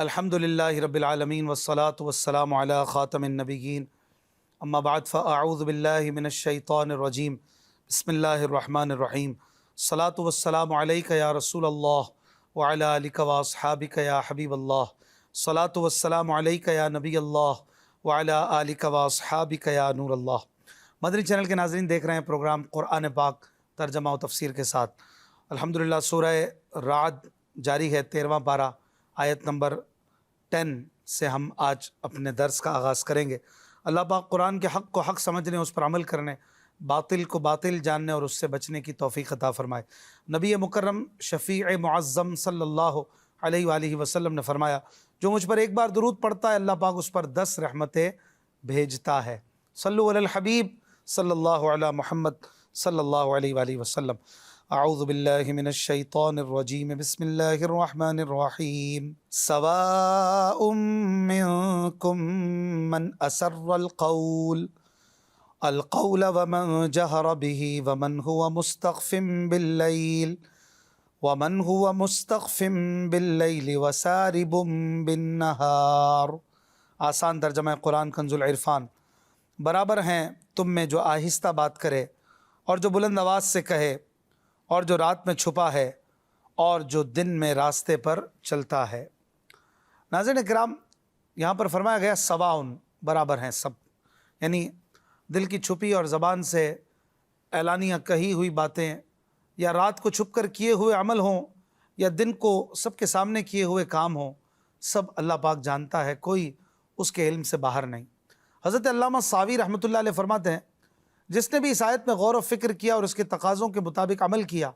الحمد للہ رب العالمین والصلاة والسلام علی خاتم النبیین اما بعد فاعوذ باللہ من الشیطان الرجیم بسم اللہ الرحمن الرحیم الصلاة والسلام علیک یا رسول اللہ وعلی آلک واصحابک یا حبیب اللہ الصلاة والسلام علیک یا نبی اللہ وعلی آلک واصحابک یا نور اللہ۔ مدنی چینل کے ناظرین دیکھ رہے ہیں پروگرام قرآن پاک ترجمہ و تفسیر کے ساتھ۔ الحمدللہ سورہ رعد جاری ہے، 13واں پارہ، آیت نمبر 10 سے ہم آج اپنے درس کا آغاز کریں گے۔ اللہ پاک قرآن کے حق کو حق سمجھنے، اس پر عمل کرنے، باطل کو باطل جاننے اور اس سے بچنے کی توفیق عطا فرمائے۔ نبی مکرم شفیع معظم صلی اللہ علیہ وآلہ وسلم نے فرمایا، جو مجھ پر ایک بار درود پڑھتا ہے اللہ پاک اس پر 10 رحمتیں بھیجتا ہے۔ صلو علی الحبیب صلی اللہ علی محمد صلی اللہ علیہ وآلہ وسلم۔ اعوذ باللہ من الشیطان الرجیم، بسم اللہ الرحمن الرحیم۔ سواء منکم من اسر القول ومن جہر به ومن هو مستخف باللیل وسارب بالنہار۔ آسان ترجمہ قرآن کنز العرفان۔ برابر ہیں تم میں جو آہستہ بات کرے اور جو بلند آواز سے کہے، اور جو رات میں چھپا ہے اور جو دن میں راستے پر چلتا ہے۔ ناظرین کرام، یہاں پر فرمایا گیا سواؤن، برابر ہیں سب، یعنی دل کی چھپی اور زبان سے اعلانیہ کہی ہوئی باتیں، یا رات کو چھپ کر کیے ہوئے عمل ہوں یا دن کو سب کے سامنے کیے ہوئے کام ہوں، سب اللہ پاک جانتا ہے، کوئی اس کے علم سے باہر نہیں۔ حضرت علامہ ساوی رحمۃ اللہ علیہ فرماتے ہیں، جس نے بھی اس آیت میں غور و فکر کیا اور اس کے تقاضوں کے مطابق عمل کیا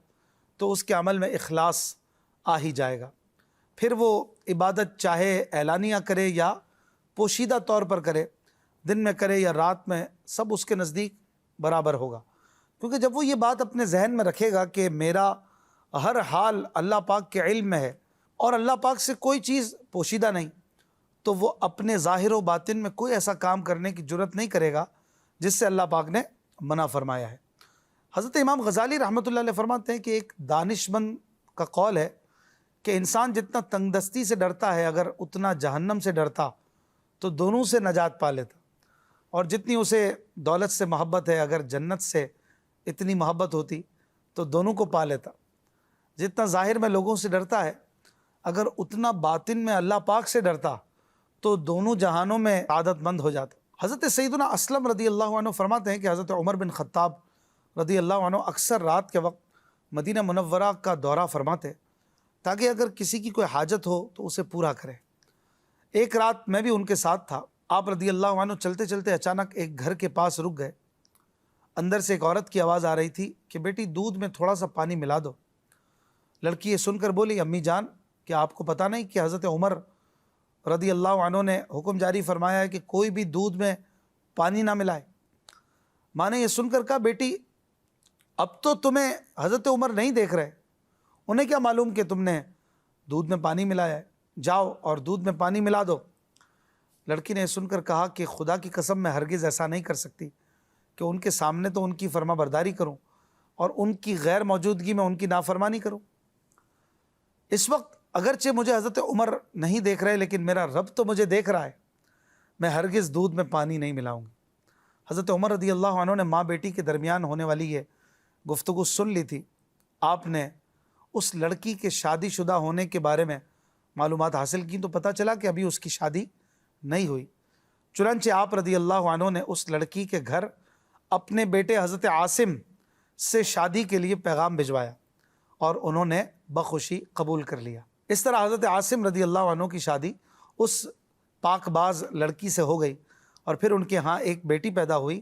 تو اس کے عمل میں اخلاص آ ہی جائے گا۔ پھر وہ عبادت چاہے اعلانیہ کرے یا پوشیدہ طور پر کرے، دن میں کرے یا رات میں، سب اس کے نزدیک برابر ہوگا۔ کیونکہ جب وہ یہ بات اپنے ذہن میں رکھے گا کہ میرا ہر حال اللہ پاک کے علم میں ہے اور اللہ پاک سے کوئی چیز پوشیدہ نہیں، تو وہ اپنے ظاہر و باطن میں کوئی ایسا کام کرنے کی جرت نہیں کرے گا جس سے اللہ پاک نے منع فرمایا ہے۔ حضرت امام غزالی رحمۃ اللہ علیہ فرماتے ہیں کہ ایک دانش مند کا قول ہے کہ انسان جتنا تنگ دستی سے ڈرتا ہے، اگر اتنا جہنم سے ڈرتا تو دونوں سے نجات پا لیتا، اور جتنی اسے دولت سے محبت ہے، اگر جنت سے اتنی محبت ہوتی تو دونوں کو پا لیتا۔ جتنا ظاہر میں لوگوں سے ڈرتا ہے، اگر اتنا باطن میں اللہ پاک سے ڈرتا تو دونوں جہانوں میں سعادت مند ہو جاتا۔ حضرت سیدنا اسلم رضی اللہ عنہ فرماتے ہیں کہ حضرت عمر بن خطاب رضی اللہ عنہ اکثر رات کے وقت مدینہ منورہ کا دورہ فرماتے تاکہ اگر کسی کی کوئی حاجت ہو تو اسے پورا کرے۔ ایک رات میں بھی ان کے ساتھ تھا۔ آپ رضی اللہ عنہ چلتے چلتے اچانک ایک گھر کے پاس رک گئے۔ اندر سے ایک عورت کی آواز آ رہی تھی کہ بیٹی دودھ میں تھوڑا سا پانی ملا دو۔ لڑکی یہ سن کر بولی، امی جان، کیا آپ کو پتہ نہیں کہ حضرت عمر رضی اللہ عنہ نے حکم جاری فرمایا ہے کہ کوئی بھی دودھ میں پانی نہ ملائے؟ ماں نے یہ سن کر کہا، بیٹی اب تو تمہیں حضرت عمر نہیں دیکھ رہے، انہیں کیا معلوم کہ تم نے دودھ میں پانی ملایا ہے، جاؤ اور دودھ میں پانی ملا دو۔ لڑکی نے سن کر کہا کہ خدا کی قسم میں ہرگز ایسا نہیں کر سکتی کہ ان کے سامنے تو ان کی فرما برداری کروں اور ان کی غیر موجودگی میں ان کی نافرمانی کروں۔ اس وقت اگرچہ مجھے حضرت عمر نہیں دیکھ رہے، لیکن میرا رب تو مجھے دیکھ رہا ہے، میں ہرگز دودھ میں پانی نہیں ملاؤں گی۔ حضرت عمر رضی اللہ عنہ نے ماں بیٹی کے درمیان ہونے والی یہ گفتگو سن لی تھی۔ آپ نے اس لڑکی کے شادی شدہ ہونے کے بارے میں معلومات حاصل کی تو پتہ چلا کہ ابھی اس کی شادی نہیں ہوئی۔ چنانچہ آپ رضی اللہ عنہ نے اس لڑکی کے گھر اپنے بیٹے حضرت عاصم سے شادی کے لیے پیغام بھجوایا اور انہوں نے بخوشی قبول کر لیا۔ اس طرح حضرت عاصم رضی اللہ عنہ کی شادی اس پاک باز لڑکی سے ہو گئی، اور پھر ان کے ہاں ایک بیٹی پیدا ہوئی۔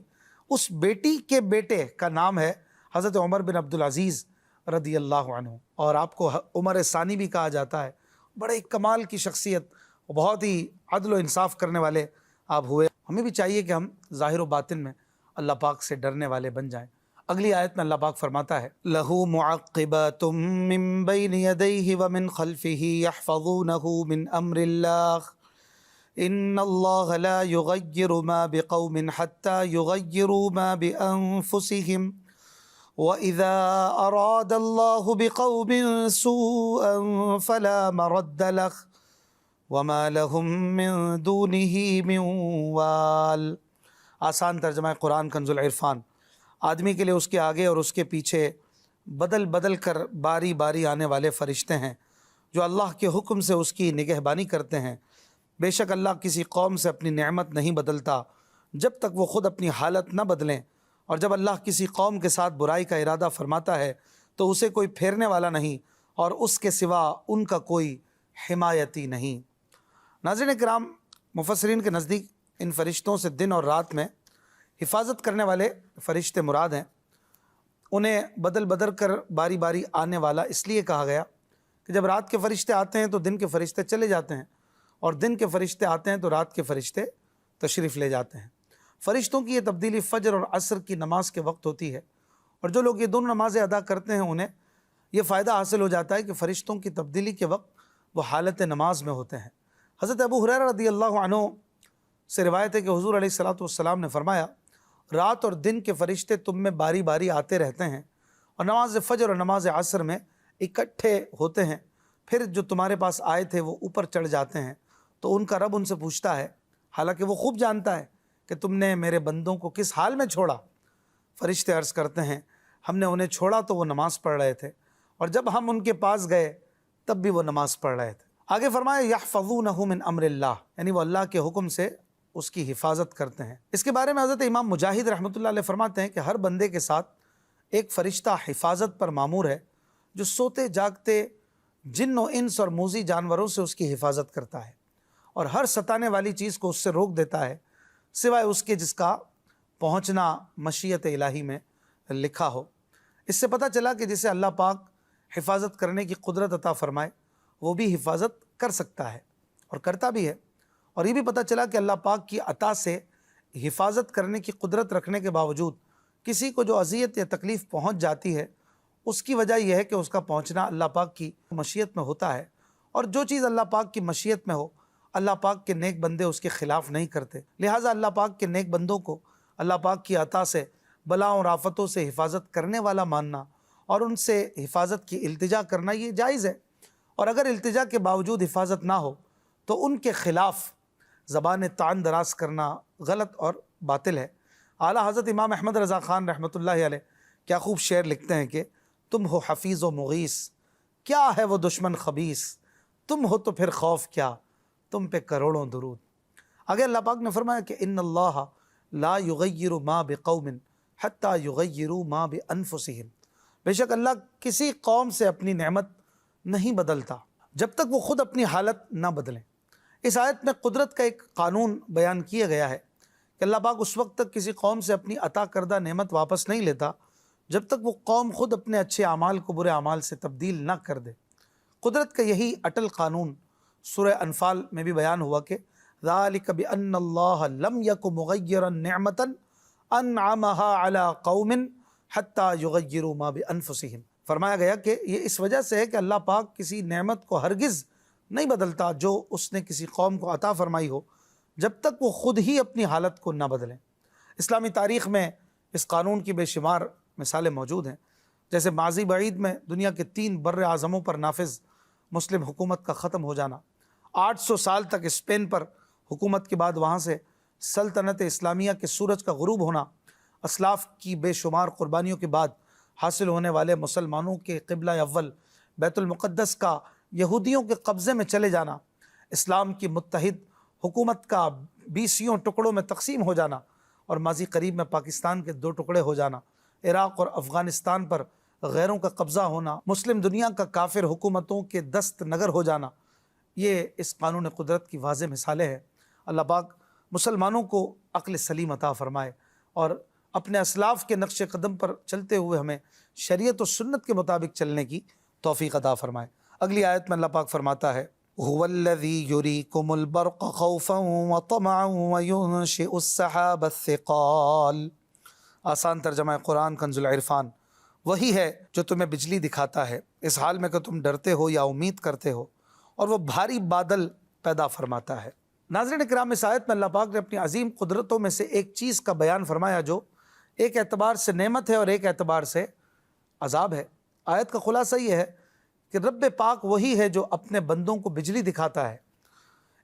اس بیٹی کے بیٹے کا نام ہے حضرت عمر بن عبدالعزیز رضی اللہ عنہ، اور آپ کو عمر ثانی بھی کہا جاتا ہے۔ بڑے کمال کی شخصیت، بہت ہی عدل و انصاف کرنے والے آپ ہوئے۔ ہمیں بھی چاہیے کہ ہم ظاہر و باطن میں اللہ پاک سے ڈرنے والے بن جائیں۔ اگلی آیت میں اللہ پاک فرماتا ہے، لَهُ مُعَقِّبَاتٌ مِّن بَيْنِ يَدَيْهِ وَمِن خَلْفِهِ يَحْفَظُونَهُ مِنْ أَمْرِ اللَّهِ إِنَّ اللَّهَ لَا يُغَيِّرُ مَا بِقَوْمٍ حَتَّى يُغَيِّرُوا مَا بِأَنفُسِهِمْ وَإِذَا أَرَادَ اللَّهُ بِقَوْمٍ سُوءًا فَلَا مَرَدَّ لَهُ وما لهم من دونه من وال۔ آسان ترجمہ قرآن کنز العرفان۔ آدمی کے لیے اس کے آگے اور اس کے پیچھے بدل بدل کر باری باری آنے والے فرشتے ہیں جو اللہ کے حکم سے اس کی نگہبانی کرتے ہیں۔ بے شک اللہ کسی قوم سے اپنی نعمت نہیں بدلتا جب تک وہ خود اپنی حالت نہ بدلیں، اور جب اللہ کسی قوم کے ساتھ برائی کا ارادہ فرماتا ہے تو اسے کوئی پھیرنے والا نہیں اور اس کے سوا ان کا کوئی حمایتی نہیں۔ ناظرین کرام، مفسرین کے نزدیک ان فرشتوں سے دن اور رات میں حفاظت کرنے والے فرشتے مراد ہیں۔ انہیں بدل بدل کر باری باری آنے والا اس لیے کہا گیا کہ جب رات کے فرشتے آتے ہیں تو دن کے فرشتے چلے جاتے ہیں، اور دن کے فرشتے آتے ہیں تو رات کے فرشتے تشریف لے جاتے ہیں۔ فرشتوں کی یہ تبدیلی فجر اور عصر کی نماز کے وقت ہوتی ہے، اور جو لوگ یہ دونوں نمازیں ادا کرتے ہیں انہیں یہ فائدہ حاصل ہو جاتا ہے کہ فرشتوں کی تبدیلی کے وقت وہ حالت نماز میں ہوتے ہیں۔ حضرت ابو ہریرہ رضی اللہ عنہ سے روایت ہے کہ حضور علیہ الصلوۃ والسلام نے فرمایا، رات اور دن کے فرشتے تم میں باری باری آتے رہتے ہیں اور نماز فجر اور نماز عصر میں اکٹھے ہوتے ہیں، پھر جو تمہارے پاس آئے تھے وہ اوپر چڑھ جاتے ہیں تو ان کا رب ان سے پوچھتا ہے، حالانکہ وہ خوب جانتا ہے کہ تم نے میرے بندوں کو کس حال میں چھوڑا۔ فرشتے عرض کرتے ہیں، ہم نے انہیں چھوڑا تو وہ نماز پڑھ رہے تھے، اور جب ہم ان کے پاس گئے تب بھی وہ نماز پڑھ رہے تھے۔ آگے فرمایا یحفظونہ من امر اللہ، یعنی وہ اللہ کے حکم سے اس کی حفاظت کرتے ہیں۔ اس کے بارے میں حضرت امام مجاہد رحمۃ اللہ علیہ فرماتے ہیں کہ ہر بندے کے ساتھ ایک فرشتہ حفاظت پر مامور ہے جو سوتے جاگتے جن و انس اور موذی جانوروں سے اس کی حفاظت کرتا ہے، اور ہر ستانے والی چیز کو اس سے روک دیتا ہے سوائے اس کے جس کا پہنچنا مشیت الہی میں لکھا ہو۔ اس سے پتہ چلا کہ جسے اللہ پاک حفاظت کرنے کی قدرت عطا فرمائے وہ بھی حفاظت کر سکتا ہے اور کرتا بھی ہے، اور یہ بھی پتہ چلا کہ اللہ پاک کی عطا سے حفاظت کرنے کی قدرت رکھنے کے باوجود کسی کو جو اذیت یا تکلیف پہنچ جاتی ہے اس کی وجہ یہ ہے کہ اس کا پہنچنا اللہ پاک کی مشیت میں ہوتا ہے، اور جو چیز اللہ پاک کی مشیت میں ہو اللہ پاک کے نیک بندے اس کے خلاف نہیں کرتے، لہٰذا اللہ پاک کے نیک بندوں کو اللہ پاک کی عطا سے بلاؤں اور آفتوں سے حفاظت کرنے والا ماننا اور ان سے حفاظت کی التجا کرنا یہ جائز ہے، اور اگر التجا کے باوجود حفاظت نہ ہو تو ان کے خلاف زبان طعن دراز کرنا غلط اور باطل ہے۔ اعلیٰ حضرت امام احمد رضا خان رحمۃ اللہ علیہ کیا خوب شعر لکھتے ہیں کہ تم ہو حفیظ و مغیث، کیا ہے وہ دشمن خبیث، تم ہو تو پھر خوف کیا، تم پہ کروڑوں درود۔ آگے اللہ پاک نے فرمایا کہ ان اللہ لا یغیر ما بقوم حتی یغیروا ما بانفسہم، بے شک اللہ کسی قوم سے اپنی نعمت نہیں بدلتا جب تک وہ خود اپنی حالت نہ بدلیں۔ اس آیت میں قدرت کا ایک قانون بیان کیا گیا ہے کہ اللہ پاک اس وقت تک کسی قوم سے اپنی عطا کردہ نعمت واپس نہیں لیتا جب تک وہ قوم خود اپنے اچھے اعمال کو برے اعمال سے تبدیل نہ کر دے۔ قدرت کا یہی اٹل قانون سورہ انفال میں بھی بیان ہوا کہ ذالک بأن اللہ لم یک مغیرا نعمتا انعمها علی قوم حتی یغیروا ما بانفسہم، فرمایا گیا کہ یہ اس وجہ سے ہے کہ اللہ پاک کسی نعمت کو ہرگز نہیں بدلتا جو اس نے کسی قوم کو عطا فرمائی ہو جب تک وہ خود ہی اپنی حالت کو نہ بدلیں۔ اسلامی تاریخ میں اس قانون کی بے شمار مثالیں موجود ہیں، جیسے ماضی بعید میں دنیا کے 3 بر اعظموں پر نافذ مسلم حکومت کا ختم ہو جانا، 800 سال تک اسپین پر حکومت کے بعد وہاں سے سلطنت اسلامیہ کے سورج کا غروب ہونا، اسلاف کی بے شمار قربانیوں کے بعد حاصل ہونے والے مسلمانوں کے قبلہ اول بیت المقدس کا یہودیوں کے قبضے میں چلے جانا، اسلام کی متحد حکومت کا 20 ٹکڑوں میں تقسیم ہو جانا، اور ماضی قریب میں پاکستان کے 2 ٹکڑے ہو جانا، عراق اور افغانستان پر غیروں کا قبضہ ہونا، مسلم دنیا کا کافر حکومتوں کے دست نگر ہو جانا، یہ اس قانون قدرت کی واضح مثالیں ہیں۔ اللہ پاک مسلمانوں کو عقل سلیم عطا فرمائے اور اپنے اسلاف کے نقش قدم پر چلتے ہوئے ہمیں شریعت و سنت کے مطابق چلنے کی توفیق عطا فرمائے۔ اگلی آیت میں اللہ پاک فرماتا ہے هو الذی یریکم البرق خوفا وطمعا وینشئ السحاب الثقال۔ آسان ترجمہ قرآن کنز العرفان، وہی ہے جو تمہیں بجلی دکھاتا ہے اس حال میں کہ تم ڈرتے ہو یا امید کرتے ہو، اور وہ بھاری بادل پیدا فرماتا ہے۔ ناظرین کرام، اس آیت میں اللہ پاک نے اپنی عظیم قدرتوں میں سے ایک چیز کا بیان فرمایا جو ایک اعتبار سے نعمت ہے اور ایک اعتبار سے عذاب ہے۔ آیت کا خلاصہ یہ ہے کہ رب پاک وہی ہے جو اپنے بندوں کو بجلی دکھاتا ہے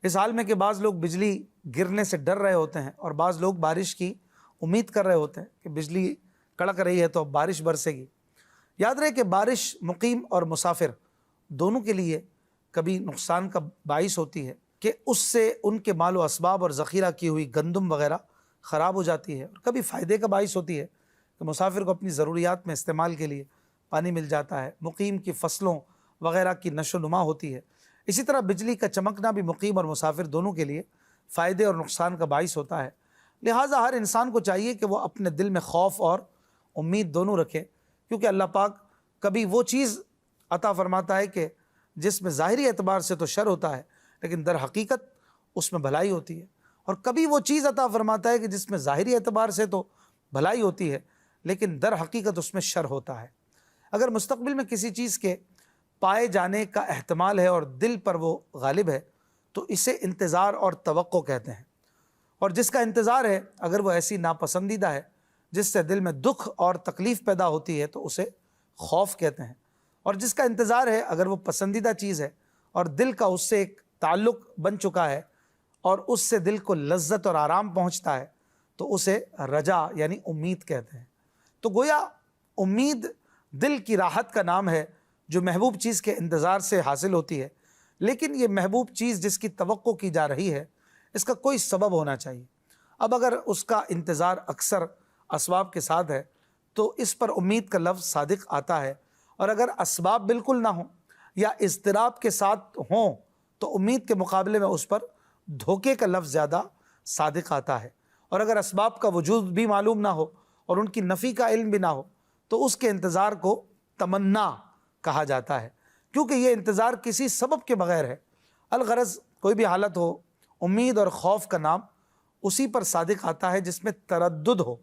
اس حال میں کہ بعض لوگ بجلی گرنے سے ڈر رہے ہوتے ہیں اور بعض لوگ بارش کی امید کر رہے ہوتے ہیں کہ بجلی کڑک رہی ہے تو اب بارش برسے گی۔ یاد رہے کہ بارش مقیم اور مسافر دونوں کے لیے کبھی نقصان کا باعث ہوتی ہے کہ اس سے ان کے مال و اسباب اور ذخیرہ کی ہوئی گندم وغیرہ خراب ہو جاتی ہے، اور کبھی فائدے کا باعث ہوتی ہے کہ مسافر کو اپنی ضروریات میں استعمال کے لیے پانی مل جاتا ہے، مقیم کی فصلوں وغیرہ کی نشو و نما ہوتی ہے۔ اسی طرح بجلی کا چمکنا بھی مقیم اور مسافر دونوں کے لیے فائدے اور نقصان کا باعث ہوتا ہے۔ لہٰذا ہر انسان کو چاہیے کہ وہ اپنے دل میں خوف اور امید دونوں رکھے، کیونکہ اللہ پاک کبھی وہ چیز عطا فرماتا ہے کہ جس میں ظاہری اعتبار سے تو شر ہوتا ہے لیکن در حقیقت اس میں بھلائی ہوتی ہے، اور کبھی وہ چیز عطا فرماتا ہے کہ جس میں ظاہری اعتبار سے تو بھلائی ہوتی ہے لیکن در حقیقت اس میں شر ہوتا ہے۔ اگر مستقبل میں کسی چیز کے پائے جانے کا احتمال ہے اور دل پر وہ غالب ہے تو اسے انتظار اور توقع کہتے ہیں، اور جس کا انتظار ہے اگر وہ ایسی ناپسندیدہ ہے جس سے دل میں دکھ اور تکلیف پیدا ہوتی ہے تو اسے خوف کہتے ہیں، اور جس کا انتظار ہے اگر وہ پسندیدہ چیز ہے اور دل کا اس سے ایک تعلق بن چکا ہے اور اس سے دل کو لذت اور آرام پہنچتا ہے تو اسے رجا یعنی امید کہتے ہیں۔ تو گویا امید دل کی راحت کا نام ہے جو محبوب چیز کے انتظار سے حاصل ہوتی ہے، لیکن یہ محبوب چیز جس کی توقع کی جا رہی ہے اس کا کوئی سبب ہونا چاہیے۔ اب اگر اس کا انتظار اکثر اسباب کے ساتھ ہے تو اس پر امید کا لفظ صادق آتا ہے، اور اگر اسباب بالکل نہ ہوں یا اضطراب کے ساتھ ہوں تو امید کے مقابلے میں اس پر دھوکے کا لفظ زیادہ صادق آتا ہے، اور اگر اسباب کا وجود بھی معلوم نہ ہو اور ان کی نفی کا علم بھی نہ ہو تو اس کے انتظار کو تمنا کہا جاتا ہے، کیونکہ یہ انتظار کسی سبب کے بغیر ہے۔ الغرض کوئی بھی حالت ہو، امید اور خوف کا نام اسی پر صادق آتا ہے جس میں تردد ہو،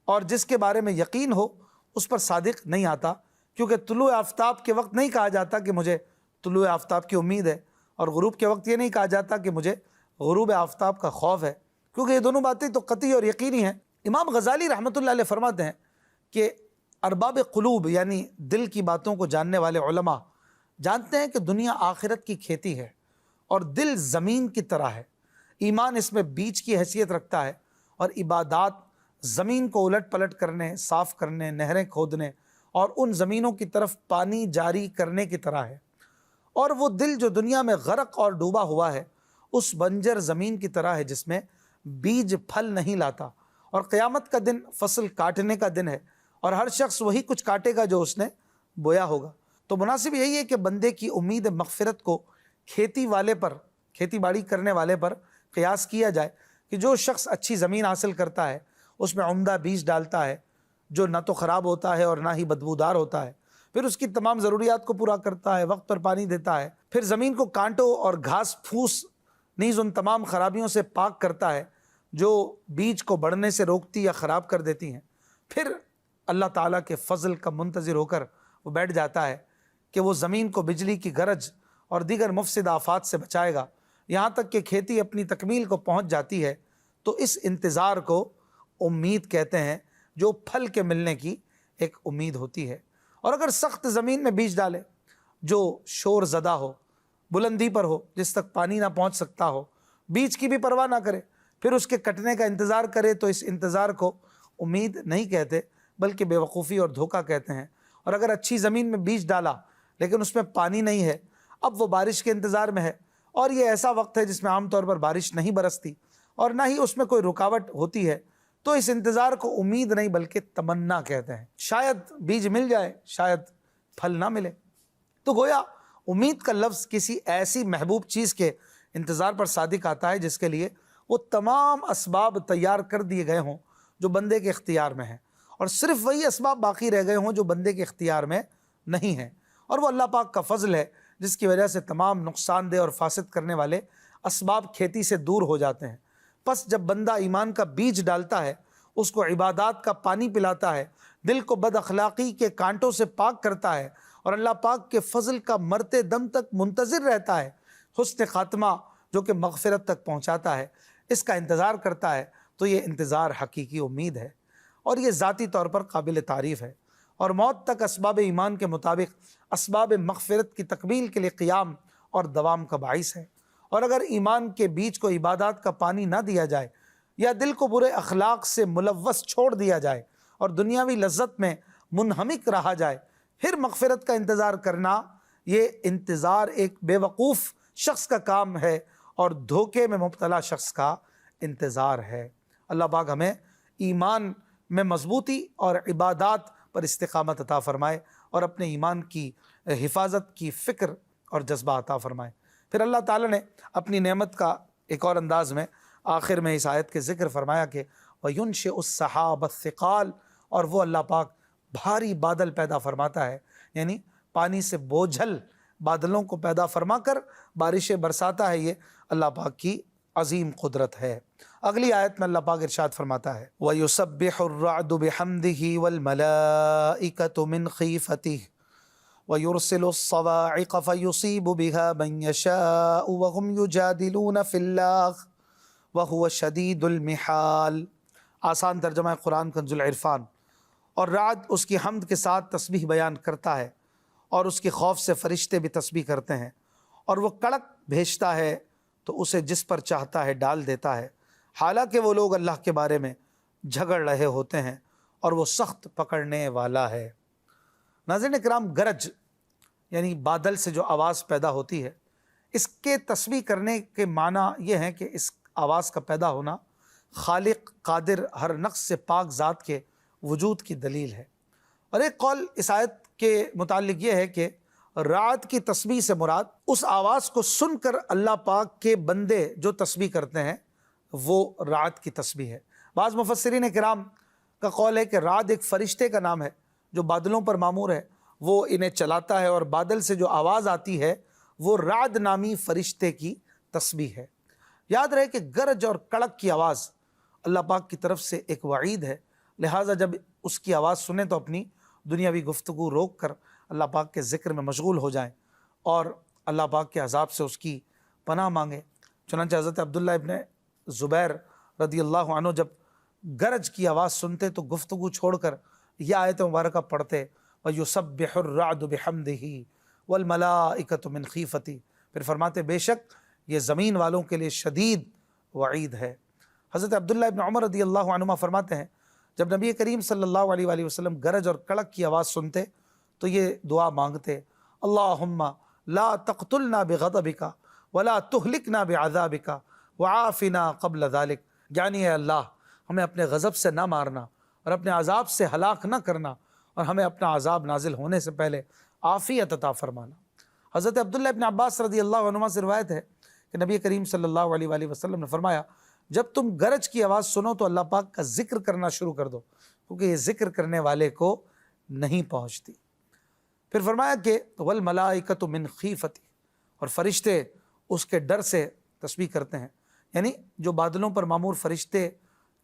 اور جس کے بارے میں یقین ہو اس پر صادق نہیں آتا، کیونکہ طلوع آفتاب کے وقت نہیں کہا جاتا کہ مجھے طلوع آفتاب کی امید ہے، اور غروب کے وقت یہ نہیں کہا جاتا کہ مجھے غروب آفتاب کا خوف ہے، کیونکہ یہ دونوں باتیں تو قطعی اور یقینی ہیں۔ امام غزالی رحمۃ اللہ علیہ فرماتے ہیں کہ ارباب قلوب یعنی دل کی باتوں کو جاننے والے علماء جانتے ہیں کہ دنیا آخرت کی کھیتی ہے اور دل زمین کی طرح ہے، ایمان اس میں بیج کی حیثیت رکھتا ہے، اور عبادات زمین کو الٹ پلٹ کرنے، صاف کرنے، نہریں کھودنے اور ان زمینوں کی طرف پانی جاری کرنے کی طرح ہے، اور وہ دل جو دنیا میں غرق اور ڈوبا ہوا ہے اس بنجر زمین کی طرح ہے جس میں بیج پھل نہیں لاتا، اور قیامت کا دن فصل کاٹنے کا دن ہے اور ہر شخص وہی کچھ کاٹے گا جو اس نے بویا ہوگا۔ تو مناسب یہی ہے کہ بندے کی امید مغفرت کو کھیتی باڑی کرنے والے پر قیاس کیا جائے، کہ جو شخص اچھی زمین حاصل کرتا ہے اس میں عمدہ بیج ڈالتا ہے جو نہ تو خراب ہوتا ہے اور نہ ہی بدبودار ہوتا ہے، پھر اس کی تمام ضروریات کو پورا کرتا ہے، وقت پر پانی دیتا ہے، پھر زمین کو کانٹوں اور گھاس پھوس نیز ان تمام خرابیوں سے پاک کرتا ہے جو بیج کو بڑھنے سے روکتی یا خراب کر دیتی ہیں، پھر اللہ تعالیٰ کے فضل کا منتظر ہو کر وہ بیٹھ جاتا ہے کہ وہ زمین کو بجلی کی گرج اور دیگر مفسد آفات سے بچائے گا یہاں تک کہ کھیتی اپنی تکمیل کو پہنچ جاتی ہے، تو اس انتظار کو امید کہتے ہیں جو پھل کے ملنے کی ایک امید ہوتی ہے۔ اور اگر سخت زمین میں بیج ڈالے جو شور زدہ ہو، بلندی پر ہو، جس تک پانی نہ پہنچ سکتا ہو، بیج کی بھی پرواہ نہ کرے، پھر اس کے کٹنے کا انتظار کرے تو اس انتظار کو امید نہیں کہتے بلکہ بے وقوفی اور دھوکہ کہتے ہیں۔ اور اگر اچھی زمین میں بیج ڈالا لیکن اس میں پانی نہیں ہے، اب وہ بارش کے انتظار میں ہے، اور یہ ایسا وقت ہے جس میں عام طور پر بارش نہیں برستی اور نہ ہی اس میں کوئی رکاوٹ ہوتی ہے، تو اس انتظار کو امید نہیں بلکہ تمنا کہتے ہیں۔ شاید بیج مل جائے، شاید پھل نہ ملے۔ تو گویا امید کا لفظ کسی ایسی محبوب چیز کے انتظار پر صادق آتا ہے جس کے لیے وہ تمام اسباب تیار کر دیے گئے ہوں جو بندے کے اختیار میں ہیں، اور صرف وہی اسباب باقی رہ گئے ہوں جو بندے کے اختیار میں نہیں ہیں، اور وہ اللہ پاک کا فضل ہے جس کی وجہ سے تمام نقصان دہ اور فاسد کرنے والے اسباب کھیتی سے دور ہو جاتے ہیں۔ پس جب بندہ ایمان کا بیج ڈالتا ہے، اس کو عبادات کا پانی پلاتا ہے، دل کو بد اخلاقی کے کانٹوں سے پاک کرتا ہے اور اللہ پاک کے فضل کا مرتے دم تک منتظر رہتا ہے، حسن خاتمہ جو کہ مغفرت تک پہنچاتا ہے، اس کا انتظار کرتا ہے، تو یہ انتظار حقیقی امید ہے، اور یہ ذاتی طور پر قابل تعریف ہے، اور موت تک اسباب ایمان کے مطابق اسباب مغفرت کی تکمیل کے لیے قیام اور دوام کا باعث ہے۔ اور اگر ایمان کے بیچ کو عبادات کا پانی نہ دیا جائے یا دل کو برے اخلاق سے ملوث چھوڑ دیا جائے اور دنیاوی لذت میں منہمک رہا جائے، پھر مغفرت کا انتظار کرنا، یہ انتظار ایک بے وقوف شخص کا کام ہے اور دھوکے میں مبتلا شخص کا انتظار ہے۔ اللہ پاک ہمیں ایمان میں مضبوطی اور عبادات پر استقامت عطا فرمائے اور اپنے ایمان کی حفاظت کی فکر اور جذبہ عطا فرمائے۔ پھر اللہ تعالیٰ نے اپنی نعمت کا ایک اور انداز میں آخر میں اس آیت کے ذکر فرمایا کہ وَيُنشِئُ السَّحَابَ الثِّقَالَ، اور وہ اللہ پاک بھاری بادل پیدا فرماتا ہے، یعنی پانی سے بوجھل بادلوں کو پیدا فرما کر بارشیں برساتا ہے۔ یہ اللہ پاک کی عظیم قدرت ہے۔ اگلی آیت میں اللہ پاک ارشاد فرماتا ہے وَيُسَبِّحُ الرَّعْدُ بِحَمْدِهِ وَالْمَلَائِكَةُ مِنْ خِيفَتِهِ وَيُرْسِلُ الصَّوَاعِقَ فَيُصِيبُ بِهَا مَنْ يَشَاءُ وَهُمْ يُجَادِلُونَ فِي اللَّهِ وَهُوَ شَدِيدُ الْمِحَالِ۔ آسان ترجمہ قرآن کنز العرفان۔ اور رعد اس کی حمد کے ساتھ تسبیح بیان کرتا ہے اور اس کے خوف سے فرشتے بھی تسبیح کرتے ہیں، اور وہ کڑک بھیجتا ہے تو اسے جس پر چاہتا ہے ڈال دیتا ہے، حالانکہ وہ لوگ اللہ کے بارے میں جھگڑ رہے ہوتے ہیں اور وہ سخت پکڑنے والا ہے۔ ناظرین کرام، گرج یعنی بادل سے جو آواز پیدا ہوتی ہے، اس کے تسبیح کرنے کے معنی یہ ہیں کہ اس آواز کا پیدا ہونا خالق قادر ہر نقص سے پاک ذات کے وجود کی دلیل ہے۔ اور ایک قول اس آیت کے متعلق یہ ہے کہ رعد کی تسبیح سے مراد اس آواز کو سن کر اللہ پاک کے بندے جو تسبیح کرتے ہیں وہ رعد کی تسبیح ہے۔ بعض مفسرین کرام کا قول ہے کہ رعد ایک فرشتے کا نام ہے جو بادلوں پر مامور ہے، وہ انہیں چلاتا ہے، اور بادل سے جو آواز آتی ہے وہ رعد نامی فرشتے کی تسبیح ہے۔ یاد رہے کہ گرج اور کڑک کی آواز اللہ پاک کی طرف سے ایک وعید ہے، لہٰذا جب اس کی آواز سنیں تو اپنی دنیاوی گفتگو روک کر اللہ پاک کے ذکر میں مشغول ہو جائیں اور اللہ پاک کے عذاب سے اس کی پناہ مانگیں۔ چنانچہ حضرت عبداللہ ابن زبیر رضی اللہ عنہ جب گرج کی آواز سنتے تو گفتگو چھوڑ کر یہ آیت مبارکہ پڑھتے وَيُسَبِّحُ الرَّعْدُ بِحَمْدِهِ وَالْمَلَائِكَةُ مِنْ خِيفَتِهِ، پھر فرماتے بے شک یہ زمین والوں کے لیے شدید وعید ہے۔ حضرت عبداللہ ابن عمر رضی اللہ عنہما فرماتے ہیں جب نبی کریم صلی اللہ علیہ وآلہ وسلم گرج اور کڑک کی آواز سنتے تو یہ دعا مانگتے اللہم لا تقتلنا بغضبک ولا تہلکنا بعذابک وعافنا قبل ذلک، یعنی اے اللہ ہمیں اپنے غضب سے نہ مارنا اور اپنے عذاب سے ہلاک نہ کرنا، اور ہمیں اپنا عذاب نازل ہونے سے پہلے عافیت عطا فرمانا۔ حضرت عبداللہ ابن عباس رضی اللہ عنہما سے روایت ہے کہ نبی کریم صلی اللہ علیہ وآلہ وسلم نے فرمایا جب تم گرج کی آواز سنو تو اللہ پاک کا ذکر کرنا شروع کر دو، کیونکہ یہ ذکر کرنے والے کو نہیں پہنچتی۔ پھر فرمایا کہ والملائکۃ من خیفتی، اور فرشتے اس کے ڈر سے تسبیح کرتے ہیں، یعنی جو بادلوں پر معمور فرشتے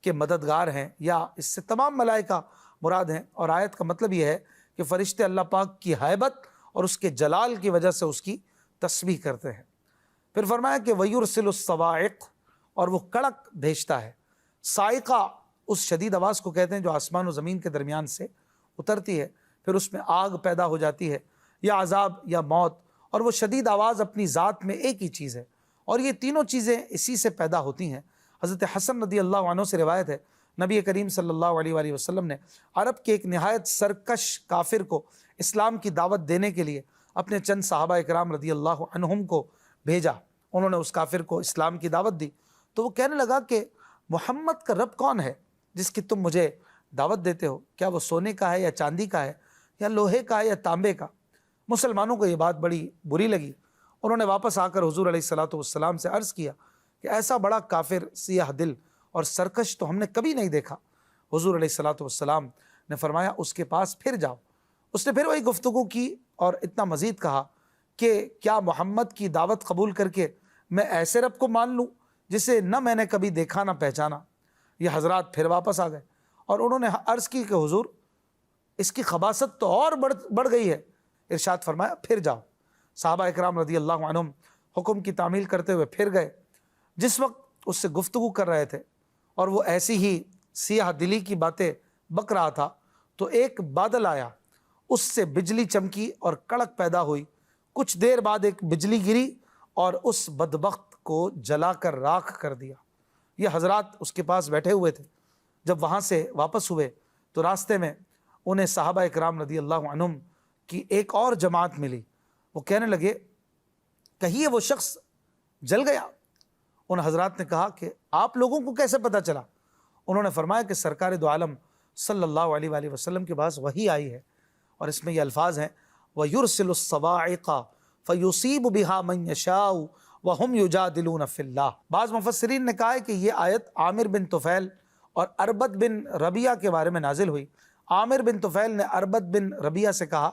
کے مددگار ہیں یا اس سے تمام ملائکہ مراد ہیں، اور آیت کا مطلب یہ ہے کہ فرشتے اللہ پاک کی ہیبت اور اس کے جلال کی وجہ سے اس کی تسبیح کرتے ہیں۔ پھر فرمایا کہ وَيُرْسِلُ الصَّوَاعِقَ، اور وہ کڑک بھیجتا ہے۔ صاعقہ اس شدید آواز کو کہتے ہیں جو آسمان و زمین کے درمیان سے اترتی ہے، پھر اس میں آگ پیدا ہو جاتی ہے یا عذاب یا موت، اور وہ شدید آواز اپنی ذات میں ایک ہی چیز ہے، اور یہ تینوں چیزیں اسی سے پیدا ہوتی ہیں۔ حضرت حسن رضی اللہ عنہ سے روایت ہے نبی کریم صلی اللہ علیہ وآلہ وسلم نے عرب کے ایک نہایت سرکش کافر کو اسلام کی دعوت دینے کے لیے اپنے چند صحابہ اکرام رضی اللہ عنہم کو بھیجا۔ انہوں نے اس کافر کو اسلام کی دعوت دی تو وہ کہنے لگا کہ محمد کا رب کون ہے جس کی تم مجھے دعوت دیتے ہو؟ کیا وہ سونے کا ہے یا چاندی کا ہے یا لوہے کا ہے یا تانبے کا؟ مسلمانوں کو یہ بات بڑی بری لگی۔ انہوں نے واپس آ کر حضور علیہ الصلاۃ والسلام سے عرض کیا کہ ایسا بڑا کافر سیاہ دل اور سرکش تو ہم نے کبھی نہیں دیکھا۔ حضور علیہ الصلاۃ والسلام نے فرمایا اس کے پاس پھر جاؤ۔ اس نے پھر وہی گفتگو کی اور اتنا مزید کہا کہ کیا محمد کی دعوت قبول کر کے میں ایسے رب کو مان لوں جسے نہ میں نے کبھی دیکھا نہ پہچانا؟ یہ حضرات پھر واپس آ گئے اور انہوں نے عرض کی کہ حضور اس کی خباثت تو اور بڑھ گئی ہے۔ ارشاد فرمایا پھر جاؤ۔ صحابہ اکرام رضی اللہ عنہم حکم کی تعمیل کرتے ہوئے پھر گئے۔ جس وقت اس سے گفتگو کر رہے تھے اور وہ ایسی ہی سیاہ دلی کی باتیں بک رہا تھا تو ایک بادل آیا، اس سے بجلی چمکی اور کڑک پیدا ہوئی۔ کچھ دیر بعد ایک بجلی گری اور اس بدبخت کو جلا کر راکھ کر دیا۔ یہ حضرات اس کے پاس بیٹھے ہوئے تھے۔ جب وہاں سے واپس ہوئے تو راستے میں انہیں صحابہ اکرام رضی اللہ عنہم کی ایک اور جماعت ملی۔ وہ کہنے لگے کہیں وہ شخص جل گیا؟ ان حضرات نے کہا کہ آپ لوگوں کو کیسے پتہ چلا؟ انہوں نے فرمایا کہ سرکار دو عالم صلی اللہ علیہ وآلہ وسلم کے پاس وحی آئی ہے، اور اس میں یہ الفاظ ہیں وَيُرْسِلُ الصَّوَاعِقَ فَيُصِيبُ بِهَا مَن يَشَاءُ وَهُمْ يُجَادِلُونَ فِي اللَّهِ۔ بعض مفسرین نے کہا ہے کہ یہ آیت عامر بن طفیل اور اربد بن ربیعہ کے بارے میں نازل ہوئی۔ عامر بن طفیل نے اربد بن ربیعہ سے کہا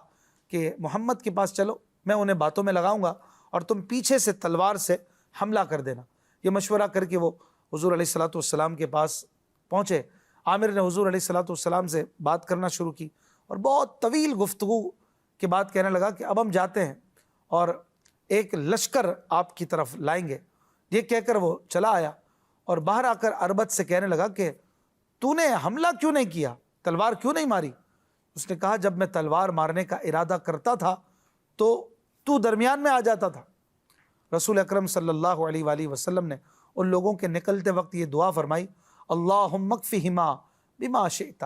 کہ محمد کے پاس چلو، میں انہیں باتوں میں لگاؤں گا اور تم پیچھے سے تلوار سے حملہ کر دینا۔ یہ مشورہ کر کے وہ حضور علیہ الصلوۃ والسلام کے پاس پہنچے۔ عامر نے حضور علیہ الصلوۃ والسلام سے بات کرنا شروع کی اور بہت طویل گفتگو کے بعد کہنے لگا کہ اب ہم جاتے ہیں اور ایک لشکر آپ کی طرف لائیں گے۔ یہ کہہ کر وہ چلا آیا اور باہر آ کر اربد سے کہنے لگا کہ تو نے حملہ کیوں نہیں کیا، تلوار کیوں نہیں ماری؟ اس نے کہا جب میں تلوار مارنے کا ارادہ کرتا تھا تو درمیان میں آ جاتا تھا۔ رسول اکرم صلی اللہ علیہ وآلہ وسلم نے ان لوگوں کے نکلتے وقت یہ دعا فرمائی اللہم اکفہما بما شئت۔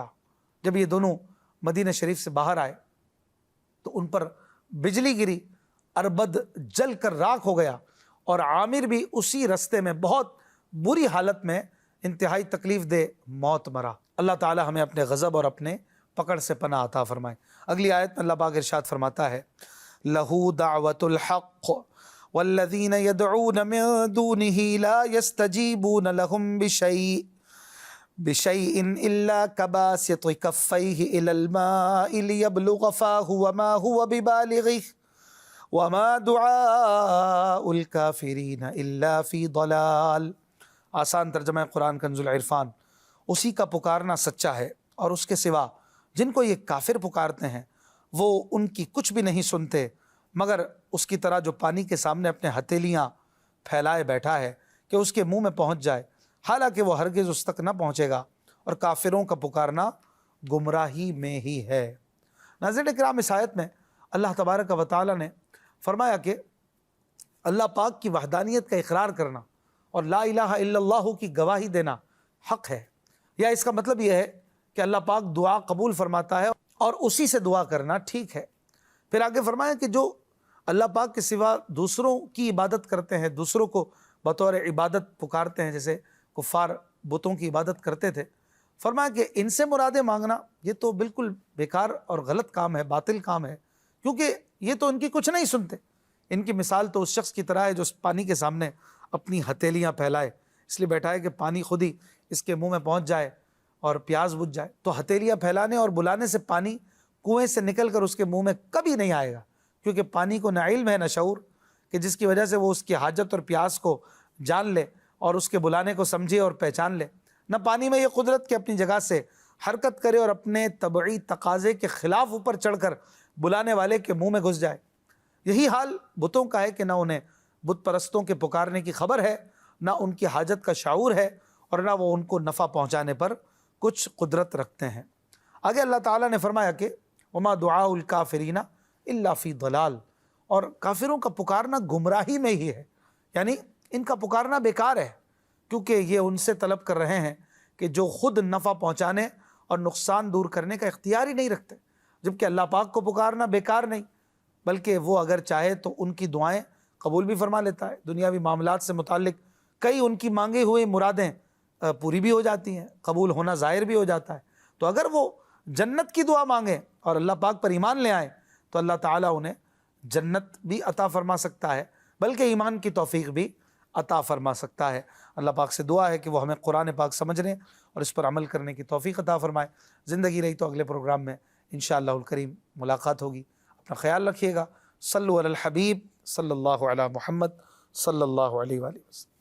جب یہ دونوں مدینہ شریف سے باہر آئے تو ان پر بجلی گری، اربد جل کر راکھ ہو گیا اور عامر بھی اسی رستے میں بہت بری حالت میں انتہائی تکلیف دہ موت مرا۔ اللہ تعالی ہمیں اپنے غضب اور اپنے پکڑ سے پناہ عطا فرمائے۔ اگلی آیت میں اللہ پاک ارشاد فرماتا ہے لَهُ دَعْوَةُ الْحَقِّ وَالَّذِينَ يَدْعُونَ مِن دُونِهِ لَا يَسْتَجِيبُونَ لَهُم بِشَيْءٍ إِلَّا كَبَاسِطِ كَفَّيْهِ إِلَى الْمَاءِ لِيَبْلُغَ فَاهُ وَمَا هُوَ بِبَالِغِهِ وَمَا دُعَاءُ الْكَافِرِينَ إِلَّا فِي ضَلَالٍ۔ آسان ترجمہ قرآن کنز العرفان۔ اسی کا پکارنا سچا ہے اور اس کے سوا جن کو یہ کافر پکارتے ہیں وہ ان کی کچھ بھی نہیں سنتے مگر اس کی طرح جو پانی کے سامنے اپنے ہتھیلیاں پھیلائے بیٹھا ہے کہ اس کے منہ میں پہنچ جائے، حالانکہ وہ ہرگز اس تک نہ پہنچے گا، اور کافروں کا پکارنا گمراہی میں ہی ہے۔ ناظرین اکرام، اس آیت میں اللہ تبارک و تعالی نے فرمایا کہ اللہ پاک کی وحدانیت کا اقرار کرنا اور لا الہ الا اللہ کی گواہی دینا حق ہے، یا اس کا مطلب یہ ہے کہ اللہ پاک دعا قبول فرماتا ہے اور اسی سے دعا کرنا ٹھیک ہے۔ پھر آگے فرمایا کہ جو اللہ پاک کے سوا دوسروں کی عبادت کرتے ہیں، دوسروں کو بطور عبادت پکارتے ہیں، جیسے کفار بتوں کی عبادت کرتے تھے، فرمایا کہ ان سے مرادیں مانگنا یہ تو بالکل بیکار اور غلط کام ہے، باطل کام ہے، کیونکہ یہ تو ان کی کچھ نہیں سنتے۔ ان کی مثال تو اس شخص کی طرح ہے جو اس پانی کے سامنے اپنی ہتھیلیاں پھیلائے، اس لیے بیٹھا ہے کہ پانی خود ہی اس کے منہ میں پہنچ جائے اور پیاس بجھ جائے۔ تو ہتھیلیاں پھیلانے اور بلانے سے پانی کنویں سے نکل کر اس کے منہ میں کبھی نہیں آئے گا، کیونکہ پانی کو نہ علم ہے نہ شعور، کہ جس کی وجہ سے وہ اس کی حاجت اور پیاس کو جان لے اور اس کے بلانے کو سمجھے اور پہچان لے۔ نہ پانی میں یہ قدرت کہ اپنی جگہ سے حرکت کرے اور اپنے طبعی تقاضے کے خلاف اوپر چڑھ کر بلانے والے کے منہ میں گھس جائے۔ یہی حال بتوں کا ہے کہ نہ انہیں بت پرستوں کے پکارنے کی خبر ہے، نہ ان کی حاجت کا شعور ہے، اور نہ وہ ان کو نفع پہنچانے پر کچھ قدرت رکھتے ہیں۔ آگے اللہ تعالیٰ نے فرمایا کہ وما دعاء الکافرین الا فی ضلال، اور کافروں کا پکارنا گمراہی میں ہی ہے، یعنی ان کا پکارنا بیکار ہے، کیونکہ یہ ان سے طلب کر رہے ہیں کہ جو خود نفع پہنچانے اور نقصان دور کرنے کا اختیار ہی نہیں رکھتے، جبکہ اللہ پاک کو پکارنا بیکار نہیں بلکہ وہ اگر چاہے تو ان کی دعائیں قبول بھی فرما لیتا ہے۔ دنیاوی معاملات سے متعلق کئی ان کی مانگی ہوئی مرادیں پوری بھی ہو جاتی ہیں، قبول ہونا ظاہر بھی ہو جاتا ہے۔ تو اگر وہ جنت کی دعا مانگیں اور اللہ پاک پر ایمان لے آئیں تو اللہ تعالیٰ انہیں جنت بھی عطا فرما سکتا ہے، بلکہ ایمان کی توفیق بھی عطا فرما سکتا ہے۔ اللہ پاک سے دعا ہے کہ وہ ہمیں قرآن پاک سمجھنے اور اس پر عمل کرنے کی توفیق عطا فرمائے۔ زندگی رہی تو اگلے پروگرام میں انشاءاللہ الکریم ملاقات ہوگی۔ اپنا خیال رکھیے گا۔ صلو علی الحبیب صلی اللہ علی محمد صلی اللہ علیہ وآلہ وسلم۔